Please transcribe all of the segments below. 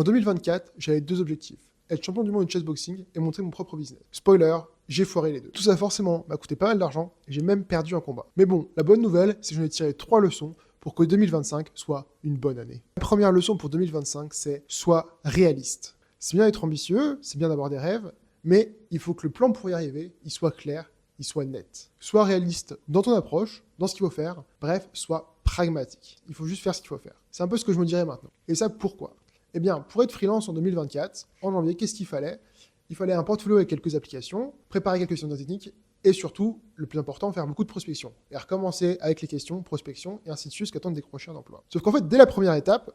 En 2024, j'avais 2 objectifs. Être champion du monde de chessboxing et monter mon propre business. Spoiler, j'ai foiré les deux. Tout ça forcément m'a coûté pas mal d'argent et j'ai même perdu un combat. Mais bon, la bonne nouvelle, c'est que j'en ai tiré 3 leçons pour que 2025 soit une bonne année. La première leçon pour 2025, c'est sois réaliste. C'est bien d'être ambitieux, c'est bien d'avoir des rêves, mais il faut que le plan pour y arriver, il soit clair, il soit net. Sois réaliste dans ton approche, dans ce qu'il faut faire, bref, sois pragmatique. Il faut juste faire ce qu'il faut faire. C'est un peu ce que je me dirais maintenant. Et ça, pourquoi ? Eh bien, pour être freelance en 2024, en janvier, qu'est-ce qu'il fallait ? Il fallait un portfolio avec quelques applications, préparer quelques questions techniques, et surtout, le plus important, faire beaucoup de prospection. Et recommencer avec les questions, prospection, et ainsi de suite, jusqu'à temps de décrocher un emploi. Sauf qu'en fait, dès la première étape,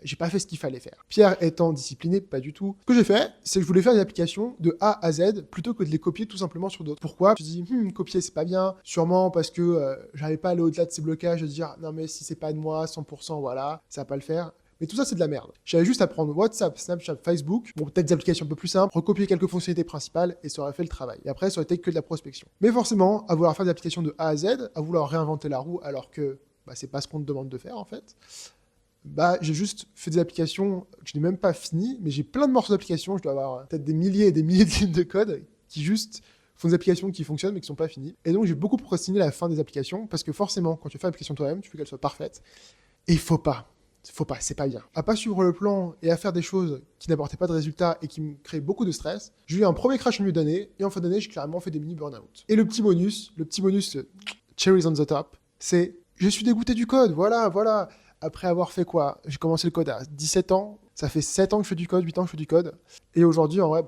j'ai pas fait ce qu'il fallait faire. Pierre étant discipliné, pas du tout. Ce que j'ai fait, c'est que je voulais faire des applications de A à Z plutôt que de les copier tout simplement sur d'autres. Pourquoi ? Je me dis, copier c'est pas bien, sûrement parce que j'arrivais pas à aller au-delà de ces blocages, de dire non mais si c'est pas de moi, 100%, voilà, ça va pas le faire. Mais tout ça, c'est de la merde. J'avais juste à prendre WhatsApp, Snapchat, Facebook, bon, peut-être des applications un peu plus simples, recopier quelques fonctionnalités principales et ça aurait fait le travail. Et après, ça aurait été que de la prospection. Mais forcément, à vouloir faire des applications de A à Z, à vouloir réinventer la roue alors que c'est pas ce qu'on te demande de faire en fait, j'ai juste fait des applications que je n'ai même pas finies, mais j'ai plein de morceaux d'applications, je dois avoir peut-être des milliers et des milliers de lignes de code qui juste font des applications qui fonctionnent mais qui ne sont pas finies. Et donc, j'ai beaucoup procrastiné la fin des applications parce que forcément, quand tu fais l'application toi-même, tu veux qu'elle soit parfaite. Et il faut pas, c'est pas bien. À pas suivre le plan et à faire des choses qui n'apportaient pas de résultats et qui me créaient beaucoup de stress, j'ai eu un premier crash en milieu d'année et en fin d'année, j'ai clairement fait des mini burn-out. Et le petit bonus, cherries on the top, c'est je suis dégoûté du code, voilà. Après avoir fait quoi ? J'ai commencé le code à 17 ans, ça fait 7 ans que je fais du code, 8 ans que je fais du code, et aujourd'hui, en vrai,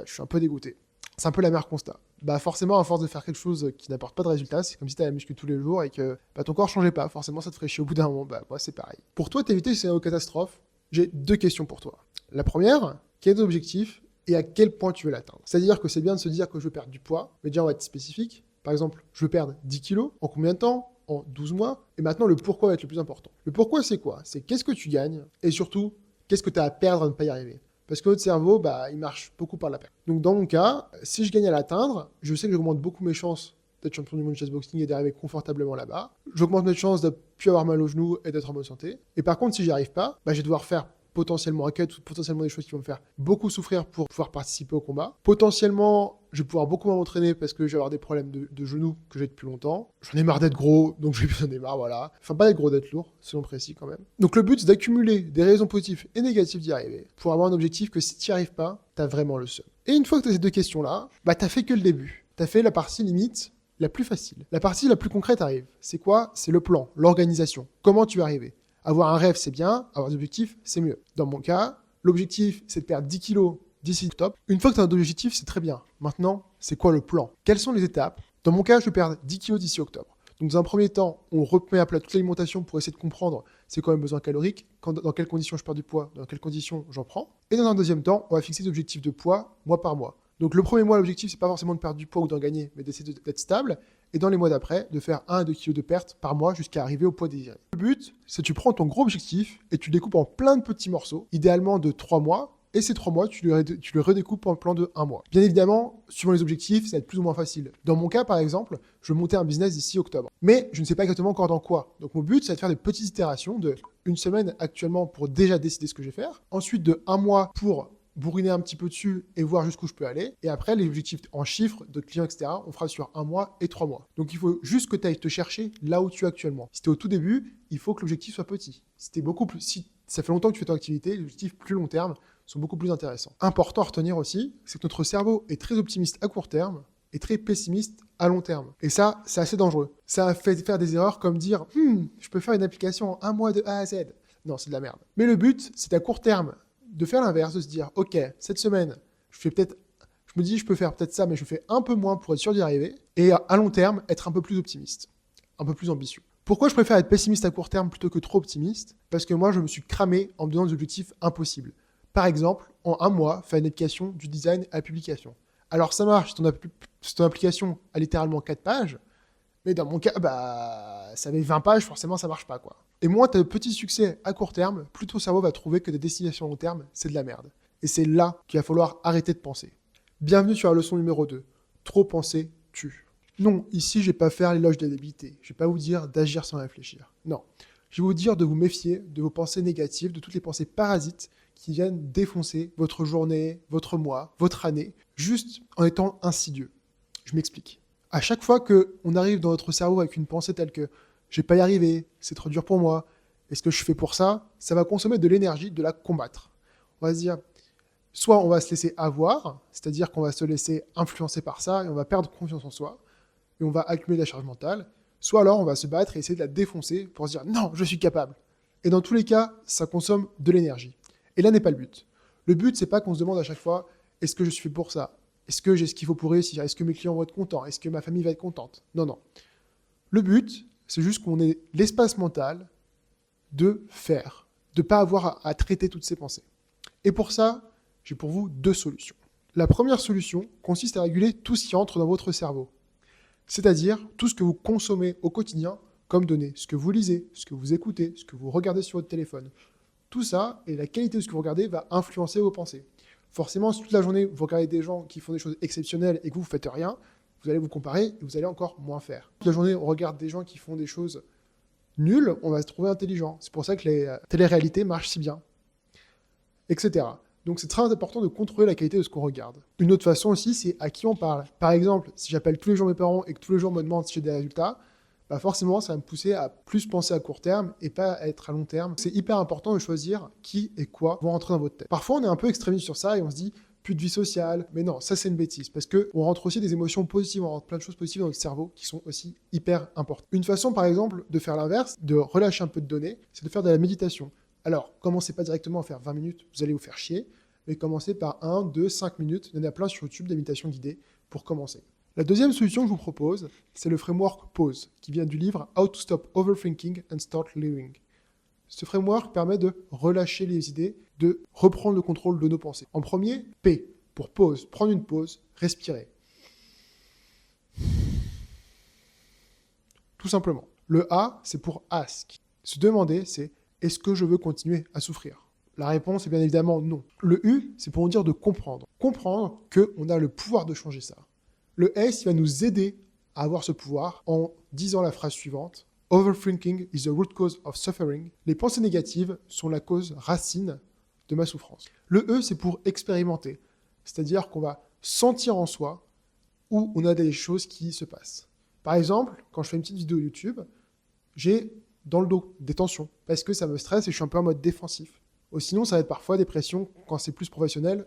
je suis un peu dégoûté. C'est un peu la mère constat. Forcément, à force de faire quelque chose qui n'apporte pas de résultats, c'est comme si tu allais la muscu tous les jours et que ton corps changeait pas. Forcément, ça te ferait chier au bout d'un moment. Moi, c'est pareil. Pour toi, t'éviter ces scénarios catastrophes, j'ai 2 questions pour toi. La première, quel est ton objectif et à quel point tu veux l'atteindre ? C'est-à-dire que c'est bien de se dire que je veux perdre du poids, mais déjà, on va être spécifique. Par exemple, je veux perdre 10 kilos. En combien de temps ? En 12 mois. Et maintenant, le pourquoi va être le plus important. Le pourquoi, c'est quoi ? C'est qu'est-ce que tu gagnes et surtout, qu'est-ce que tu as à perdre à ne pas y arriver ? Parce que notre cerveau, il marche beaucoup par la perte. Donc dans mon cas, si je gagne à l'atteindre, je sais que j'augmente beaucoup mes chances d'être champion du monde de chessboxing et d'arriver confortablement là-bas. J'augmente mes chances de ne plus avoir mal au genou et d'être en bonne santé. Et par contre, si j'y arrive pas, je vais devoir faire potentiellement un cut ou potentiellement des choses qui vont me faire beaucoup souffrir pour pouvoir participer au combat. Potentiellement, je vais pouvoir beaucoup m'entraîner parce que je vais avoir des problèmes de genoux que j'ai depuis longtemps. J'en ai marre d'être gros, donc j'en ai marre, voilà. Enfin, pas d'être gros, d'être lourd, selon précis quand même. Donc le but, c'est d'accumuler des raisons positives et négatives d'y arriver pour avoir un objectif que si tu n'y arrives pas, t'as vraiment le seum. Et une fois que tu as ces 2 questions-là, t'as fait que le début. T'as fait la partie limite la plus facile. La partie la plus concrète arrive. C'est quoi ? C'est le plan, l'organisation. Comment tu vas arriver ? Avoir un rêve, c'est bien. Avoir des objectifs, c'est mieux. Dans mon cas, l'objectif, c'est de perdre 10 kilos d'ici octobre. Une fois que tu as un objectif, c'est très bien. Maintenant, c'est quoi le plan ? Quelles sont les étapes ? Dans mon cas, je veux perdre 10 kilos d'ici octobre. Donc, dans un premier temps, on remet à plat toute l'alimentation pour essayer de comprendre c'est quoi mes besoins caloriques, dans quelles conditions je perds du poids, dans quelles conditions j'en prends. Et dans un deuxième temps, on va fixer des objectifs de poids mois par mois. Donc, le premier mois, l'objectif, c'est pas forcément de perdre du poids ou d'en gagner, mais d'essayer d'être stable. Et dans les mois d'après, de faire 1 à 2 kg de perte par mois jusqu'à arriver au poids désiré. Le but, c'est que tu prends ton gros objectif et tu le découpes en plein de petits morceaux, idéalement de 3 mois, et ces 3 mois, tu le redécoupes en plan de 1 mois. Bien évidemment, suivant les objectifs, ça va être plus ou moins facile. Dans mon cas, par exemple, je veux monter un business d'ici octobre. Mais je ne sais pas exactement encore dans quoi. Donc mon but, c'est de faire des petites itérations de 1 semaine actuellement pour déjà décider ce que je vais faire. Ensuite, de 1 mois pour bourriner un petit peu dessus et voir jusqu'où je peux aller. Et après, les objectifs en chiffres de clients, etc., on fera sur 1 mois et 3 mois. Donc, il faut juste que tu ailles te chercher là où tu es actuellement. Si tu es au tout début, il faut que l'objectif soit petit. Si ça fait longtemps que tu fais ton activité, les objectifs plus long terme sont beaucoup plus intéressants. Important à retenir aussi, c'est que notre cerveau est très optimiste à court terme et très pessimiste à long terme. Et ça, c'est assez dangereux. Ça fait faire des erreurs comme dire « je peux faire une application en 1 mois de A à Z ». Non, c'est de la merde. Mais le but, c'est à court terme de faire l'inverse, de se dire, ok, cette semaine, je me dis, je peux faire peut-être ça, mais je fais un peu moins pour être sûr d'y arriver, et à long terme, être un peu plus optimiste, un peu plus ambitieux. Pourquoi je préfère être pessimiste à court terme plutôt que trop optimiste ? Parce que moi, je me suis cramé en me donnant des objectifs impossibles. Par exemple, en 1 mois, faire une application du design à la publication. Alors ça marche, si ton application a littéralement 4 pages, mais dans mon cas, ça avait 20 pages, forcément, ça marche pas, quoi. Et moins tu as de petits succès à court terme, plus ton cerveau va trouver que des destinations à long terme, c'est de la merde. Et c'est là qu'il va falloir arrêter de penser. Bienvenue sur la leçon numéro 2. Trop penser tue. Non, ici, je vais pas faire l'éloge de la débilité. Je vais pas vous dire d'agir sans réfléchir. Non. Je vais vous dire de vous méfier de vos pensées négatives, de toutes les pensées parasites qui viennent défoncer votre journée, votre mois, votre année, juste en étant insidieux. Je m'explique. À chaque fois qu'on arrive dans notre cerveau avec une pensée telle que « je vais pas y arriver, c'est trop dur pour moi, est-ce que je fais pour ça ?» Ça va consommer de l'énergie de la combattre. On va se dire, soit on va se laisser avoir, c'est-à-dire qu'on va se laisser influencer par ça et on va perdre confiance en soi et on va accumuler de la charge mentale, soit alors on va se battre et essayer de la défoncer pour se dire « non, je suis capable ». Et dans tous les cas, ça consomme de l'énergie. Et là n'est pas le but. Le but, c'est pas qu'on se demande à chaque fois « est-ce que je suis fait pour ça ? Est-ce que j'ai ce qu'il faut pour réussir ? Est-ce que mes clients vont être contents ? Est-ce que ma famille va être contente ?» Non, non. Le but, c'est juste qu'on ait l'espace mental de faire, de ne pas avoir à traiter toutes ces pensées. Et pour ça, j'ai pour vous 2 solutions. La première solution consiste à réguler tout ce qui entre dans votre cerveau. C'est-à-dire tout ce que vous consommez au quotidien comme données, ce que vous lisez, ce que vous écoutez, ce que vous regardez sur votre téléphone. Tout ça, et la qualité de ce que vous regardez, va influencer vos pensées. Forcément, si toute la journée, vous regardez des gens qui font des choses exceptionnelles et que vous ne faites rien, vous allez vous comparer et vous allez encore moins faire. Toute la journée, on regarde des gens qui font des choses nulles, on va se trouver intelligent. C'est pour ça que les téléréalités marchent si bien, etc. Donc c'est très important de contrôler la qualité de ce qu'on regarde. Une autre façon aussi, c'est à qui on parle. Par exemple, si j'appelle tous les jours mes parents et que tous les jours on me demande si j'ai des résultats, bah forcément, ça va me pousser à plus penser à court terme et pas à être à long terme. C'est hyper important de choisir qui et quoi vont rentrer dans votre tête. Parfois, on est un peu extrémiste sur ça et on se dit plus de vie sociale. Mais non, ça c'est une bêtise parce qu'on rentre aussi des émotions positives, on rentre plein de choses positives dans notre cerveau qui sont aussi hyper importantes. Une façon, par exemple, de faire l'inverse, de relâcher un peu de données, c'est de faire de la méditation. Alors, commencez pas directement à faire 20 minutes, vous allez vous faire chier, mais commencez par 1, 2, 5 minutes. Il y en a plein sur YouTube des méditations guidées pour commencer. La deuxième solution que je vous propose, c'est le framework PAUSE, qui vient du livre How to Stop Overthinking and Start Living. Ce framework permet de relâcher les idées, de reprendre le contrôle de nos pensées. En premier, P, pour pause, prendre une pause, respirer. Tout simplement. Le A, c'est pour ask. Se demander, c'est est-ce que je veux continuer à souffrir ? La réponse est bien évidemment non. Le U, c'est pour nous dire de comprendre. Comprendre qu'on a le pouvoir de changer ça. Le S, il va nous aider à avoir ce pouvoir en disant la phrase suivante. Overthinking is the root cause of suffering. Les pensées négatives sont la cause racine de ma souffrance. Le E, c'est pour expérimenter. C'est-à-dire qu'on va sentir en soi où on a des choses qui se passent. Par exemple, quand je fais une petite vidéo YouTube, j'ai dans le dos des tensions parce que ça me stresse et je suis un peu en mode défensif. Ou sinon, ça va être parfois des pressions quand c'est plus professionnel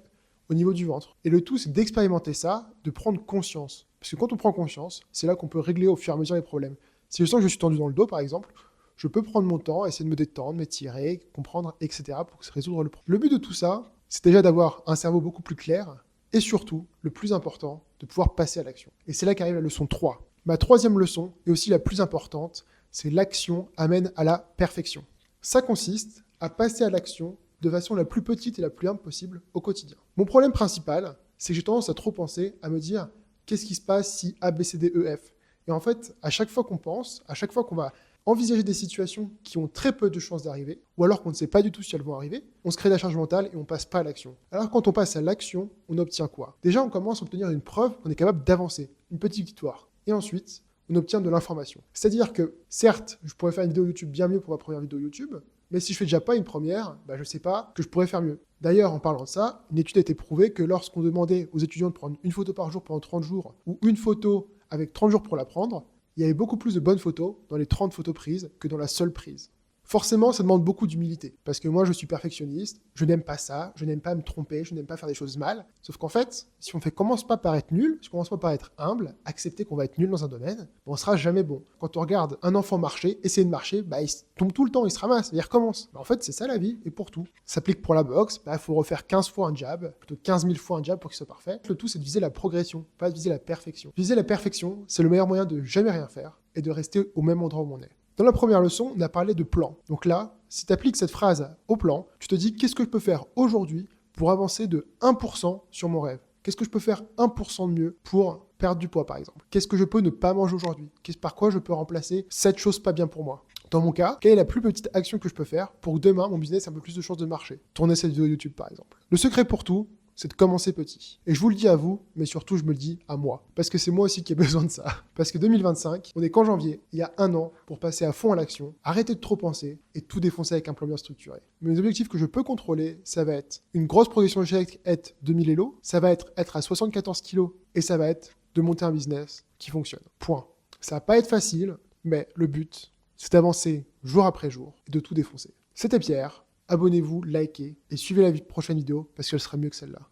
au niveau du ventre. Et le tout, c'est d'expérimenter ça, de prendre conscience. Parce que quand on prend conscience, c'est là qu'on peut régler au fur et à mesure les problèmes. Si je sens que je suis tendu dans le dos, par exemple, je peux prendre mon temps, essayer de me détendre, m'étirer, comprendre, etc. pour résoudre le problème. Le but de tout ça, c'est déjà d'avoir un cerveau beaucoup plus clair et surtout, le plus important, de pouvoir passer à l'action. Et c'est là qu'arrive la leçon 3. Ma troisième leçon, et aussi la plus importante, c'est l'action amène à la perfection. Ça consiste à passer à l'action de façon la plus petite et la plus humble possible au quotidien. Mon problème principal, c'est que j'ai tendance à trop penser, à me dire qu'est-ce qui se passe si A, B, C, D, E, F. Et en fait, à chaque fois qu'on pense, à chaque fois qu'on va envisager des situations qui ont très peu de chances d'arriver, ou alors qu'on ne sait pas du tout si elles vont arriver, on se crée de la charge mentale et on passe pas à l'action. Alors quand on passe à l'action, on obtient quoi ? Déjà, on commence à obtenir une preuve qu'on est capable d'avancer, une petite victoire. Et ensuite, on obtient de l'information. C'est-à-dire que, certes, je pourrais faire une vidéo YouTube bien mieux pour ma première vidéo YouTube, mais si je fais déjà pas une première, je ne sais pas que je pourrais faire mieux. D'ailleurs, en parlant de ça, une étude a été prouvée que lorsqu'on demandait aux étudiants de prendre une photo par jour pendant 30 jours, ou une photo avec 30 jours pour la prendre, il y avait beaucoup plus de bonnes photos dans les 30 photos prises que dans la seule prise. Forcément, ça demande beaucoup d'humilité, parce que moi, je suis perfectionniste, je n'aime pas ça, je n'aime pas me tromper, je n'aime pas faire des choses mal. Sauf qu'en fait, si on commence pas par être nul, si on commence pas par être humble, accepter qu'on va être nul dans un domaine, on sera jamais bon. Quand on regarde un enfant marcher, essayer de marcher, il tombe tout le temps, il se ramasse, il recommence. En fait, c'est ça la vie, et pour tout. Ça s'applique pour la boxe, il faut refaire 15 fois un jab, plutôt 15 000 fois un jab pour qu'il soit parfait. Le tout, c'est de viser la progression, pas de viser la perfection. Viser la perfection, c'est le meilleur moyen de jamais rien faire, et de rester au même endroit où on est. Dans la première leçon, on a parlé de plan. Donc là, si tu appliques cette phrase au plan, tu te dis qu'est-ce que je peux faire aujourd'hui pour avancer de 1% sur mon rêve ? Qu'est-ce que je peux faire 1% de mieux pour perdre du poids, par exemple ? Qu'est-ce que je peux ne pas manger aujourd'hui ? Par quoi je peux remplacer cette chose pas bien pour moi ? Dans mon cas, quelle est la plus petite action que je peux faire pour que demain, mon business ait un peu plus de chances de marcher ? Tourner cette vidéo YouTube, par exemple. Le secret pour tout, c'est de commencer petit. Et je vous le dis à vous, mais surtout je me le dis à moi. Parce que c'est moi aussi qui ai besoin de ça. Parce que 2025, on est qu'en janvier, il y a un an pour passer à fond à l'action, arrêter de trop penser et tout défoncer avec un plan bien structuré. Mes objectifs que je peux contrôler, ça va être une grosse progression échec, être 2000 Elo, ça va être à 74 kilos et ça va être de monter un business qui fonctionne. Point. Ça va pas être facile, mais le but, c'est d'avancer jour après jour et de tout défoncer. C'était Pierre. Abonnez-vous, likez et suivez la prochaine vidéo parce qu'elle sera mieux que celle-là.